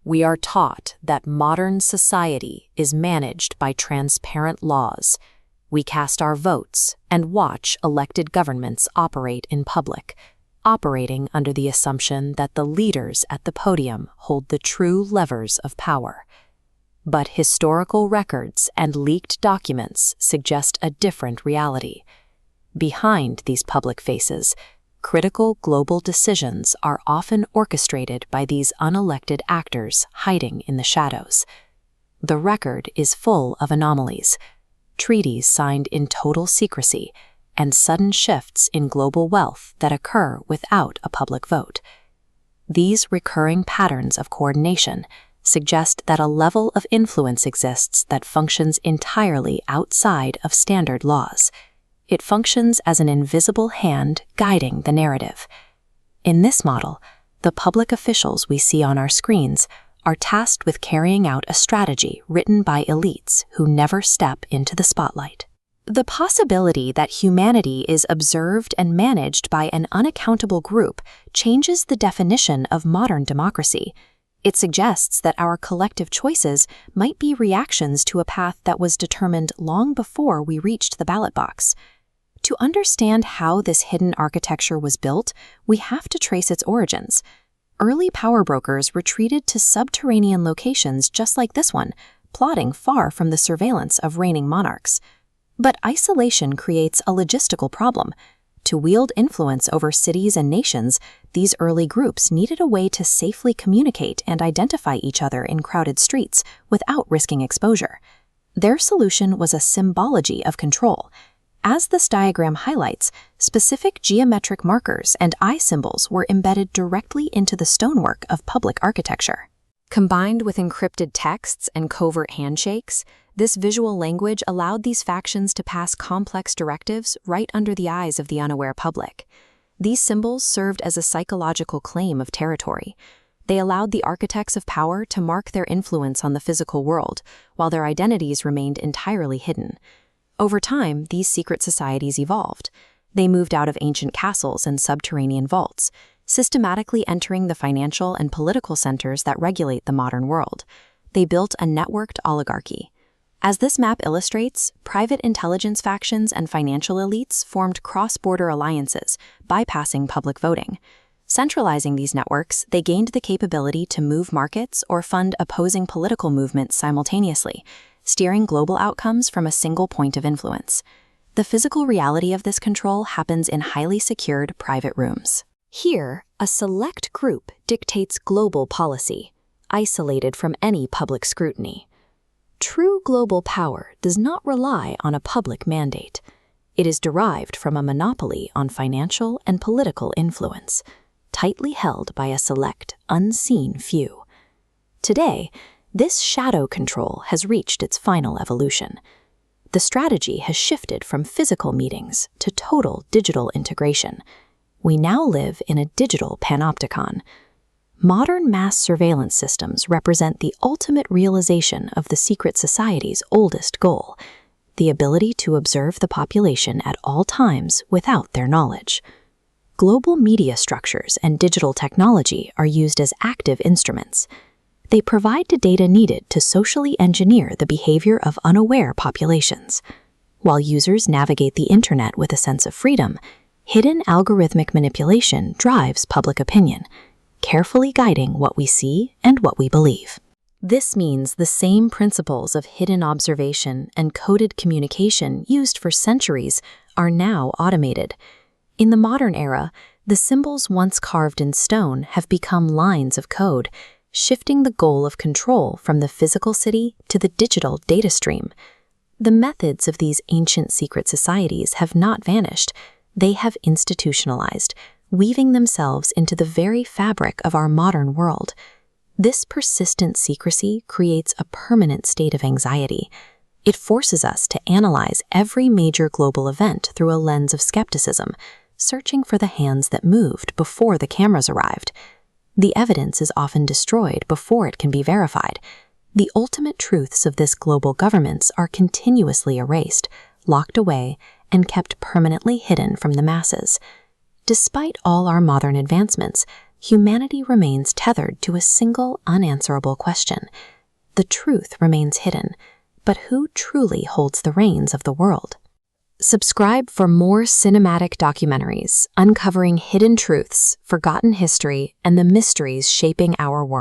We are taught that modern society is managed by transparent laws. We cast our votes and watch elected governments operate in public, operating under the assumption that the leaders at the podium hold the true levers of power. But historical records and leaked documents suggest a different reality. Behind these public faces, critical global decisions are often orchestrated by these unelected actors hiding in the shadows. The record is full of anomalies, treaties signed in total secrecy, and sudden shifts in global wealth that occur without a public vote. These recurring patterns of coordination suggest that a level of influence exists that functions entirely outside of standard laws. It functions as an invisible hand guiding the narrative. In this model, the public officials we see on our screens are tasked with carrying out a strategy written by elites who never step into the spotlight. The possibility that humanity is observed and managed by an unaccountable group changes the definition of modern democracy. It suggests that our collective choices might be reactions to a path that was determined long before we reached the ballot box. To understand how this hidden architecture was built, we have to trace its origins. Early power brokers retreated to subterranean locations just like this one, plotting far from the surveillance of reigning monarchs. But isolation creates a logistical problem. To wield influence over cities and nations, these early groups needed a way to safely communicate and identify each other in crowded streets without risking exposure. Their solution was a symbology of control. As this diagram highlights, specific geometric markers and eye symbols were embedded directly into the stonework of public architecture. Combined with encrypted texts and covert handshakes, this visual language allowed these factions to pass complex directives right under the eyes of the unaware public. These symbols served as a psychological claim of territory. They allowed the architects of power to mark their influence on the physical world, while their identities remained entirely hidden. Over time, these secret societies evolved. They moved out of ancient castles and subterranean vaults, systematically entering the financial and political centers that regulate the modern world. They built a networked oligarchy. As this map illustrates, private intelligence factions and financial elites formed cross-border alliances, bypassing public voting. Centralizing these networks, they gained the capability to move markets or fund opposing political movements simultaneously, steering global outcomes from a single point of influence. The physical reality of this control happens in highly secured private rooms. Here, a select group dictates global policy, isolated from any public scrutiny. True global power does not rely on a public mandate. It is derived from a monopoly on financial and political influence, tightly held by a select, unseen few. Today, this shadow control has reached its final evolution. The strategy has shifted from physical meetings to total digital integration. We now live in a digital panopticon. Modern mass surveillance systems represent the ultimate realization of the secret society's oldest goal, the ability to observe the population at all times without their knowledge. Global media structures and digital technology are used as active instruments. They provide the data needed to socially engineer the behavior of unaware populations. While users navigate the internet with a sense of freedom, hidden algorithmic manipulation drives public opinion, carefully guiding what we see and what we believe. This means the same principles of hidden observation and coded communication used for centuries are now automated. In the modern era, the symbols once carved in stone have become lines of code, shifting the goal of control from the physical city to the digital data stream. The methods of these ancient secret societies have not vanished. They have institutionalized, weaving themselves into the very fabric of our modern world. This persistent secrecy creates a permanent state of anxiety. It forces us to analyze every major global event through a lens of skepticism, searching for the hands that moved before the cameras arrived. The evidence is often destroyed before it can be verified. The ultimate truths of this global governance are continuously erased, locked away, and kept permanently hidden from the masses. Despite all our modern advancements, humanity remains tethered to a single unanswerable question. The truth remains hidden, but who truly holds the reins of the world? Subscribe for more cinematic documentaries uncovering hidden truths, forgotten history, and the mysteries shaping our world.